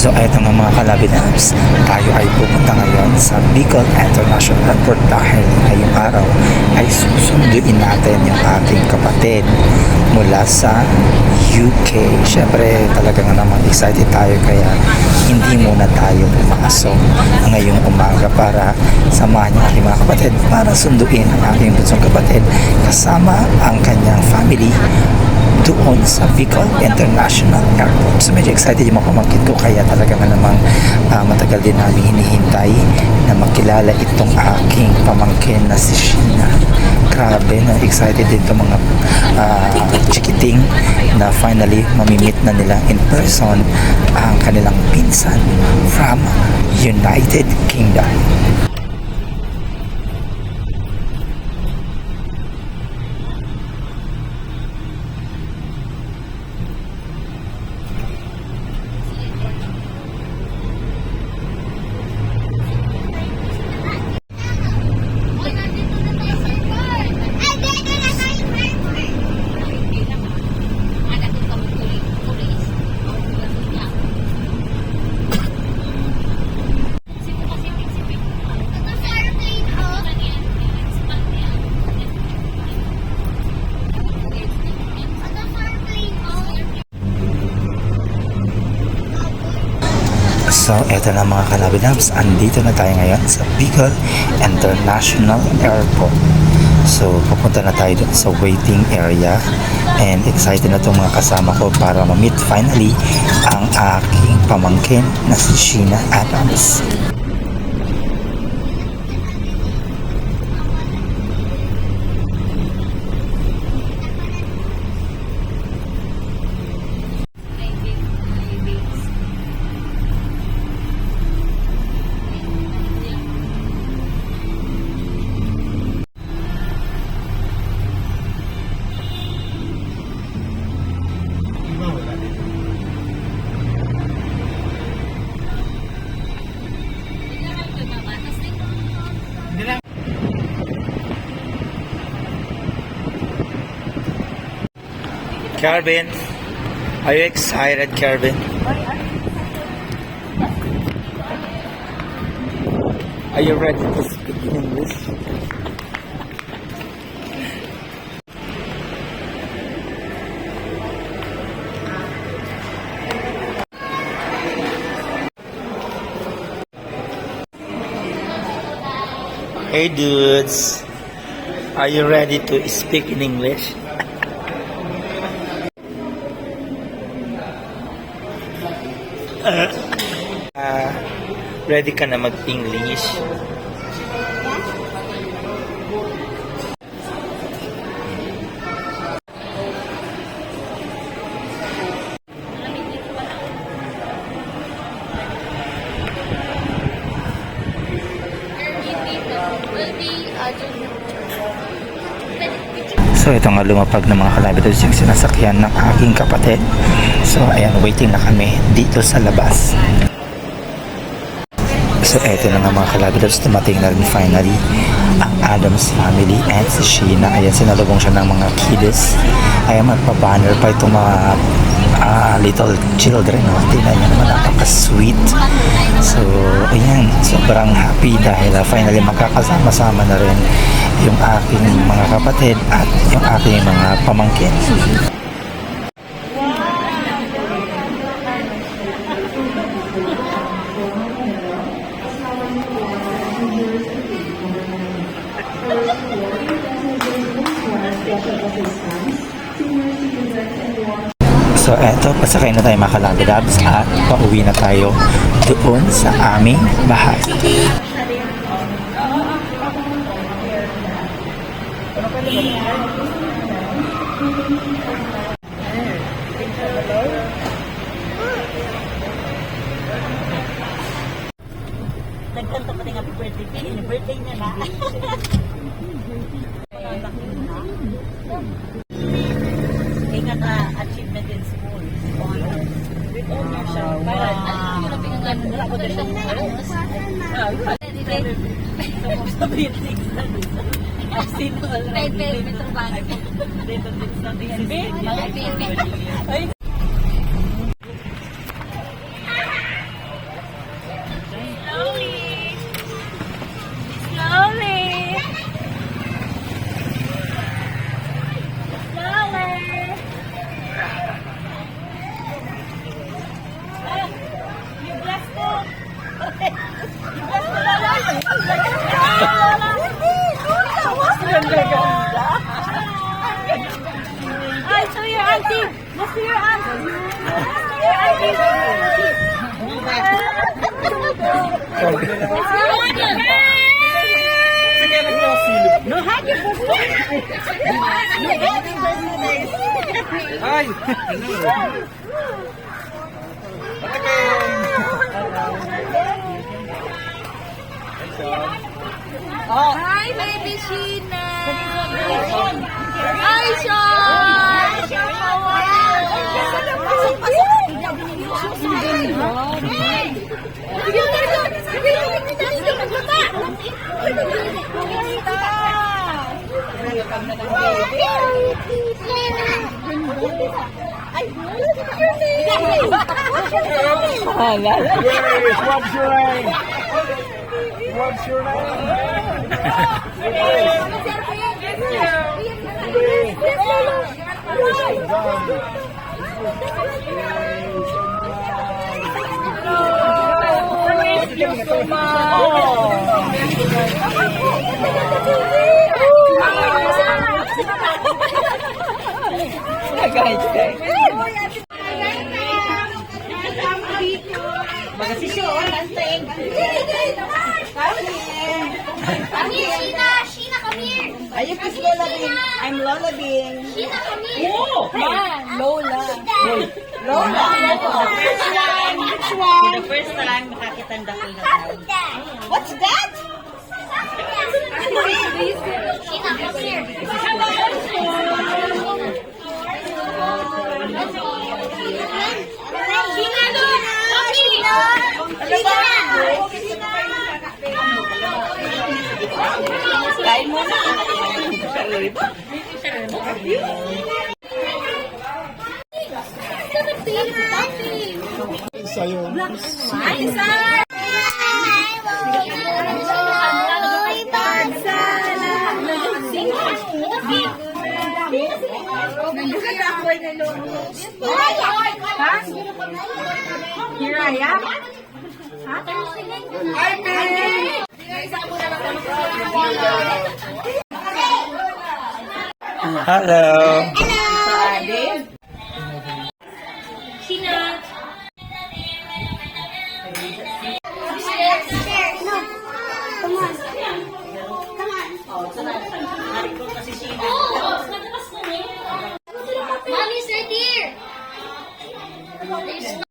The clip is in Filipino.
So eto nga mga kalabinabs, tayo ay pupunta ngayon sa Bicol International Airport dahil ngayong araw ay susunduin natin yung ating kapatid mula sa UK. Siyempre talaga nga naman excited tayo kaya hindi muna tayo pumasok ngayong umaga para samahan yung aking mga kapatid para sunduin ang aking bunsong kapatid kasama ang kanyang family doon sa Bicol International Airport. So medyo excited yung mga pamangkin ko kaya talaga nga namang matagal din namin hinihintay na makilala itong aking pamangkin na si Sheena. Grabe na excited din itong mga chikiting na finally mamimit na nila in person ang kanilang pinsan from United Kingdom. So, eto na mga kalabinabs, andito na tayo ngayon sa Bicol International Airport. So, pupunta na tayo dun sa waiting area and excited na itong mga kasama ko para ma-meet finally ang aking pamangkin na si Sheena Adams. Carvin, are you excited, Carvin? Are you ready to speak in English? Hey dudes, are you ready to speak in English? Ready ka na mag-English? So ito nga lumapag ng mga kalabiters yung sinasakyan ng aking kapatid. So ayan, waiting na kami dito sa labas. So eto na nga mga kalabiters, dumating na rin finally ang Adams family and si Sheena. Ayan, sinalubong siya ng mga kiddies. Ayan, magpa-banner pa itong mga little children. Tingnan niyo naman, napaka-sweet. So ayan, sobrang happy dahil finally magkakasama-sama na rin yung aking mga kapatid at yung aking mga pamangkin. So eto, pasakay na tayo mga kalabidabs at pauwi na tayo doon sa aming bahay. Nagkanta pa rin happy birthday. Birthday niya na. Ingat na achievement in school. With honor siya. Parang, wala ko na siyang Sabihin na I've seen already. your auntie. Let's see your auntie. Let's see your auntie. No, happy birthday. Ay! Hi, baby Sheena. Hi, Sean. How are What's your name? What's your Come here, Sheena. Sheena, come here. Are you Miss Lola Bing? I'm Lola Bing. Sheena, come here. Lola. Lola. For the first time, makakitanda ko na tayo. What's that? Sheena, come here. Sheena, look. Kain mo na. Sa'yo. Hi, sir. Here I am. Hello. Sheena.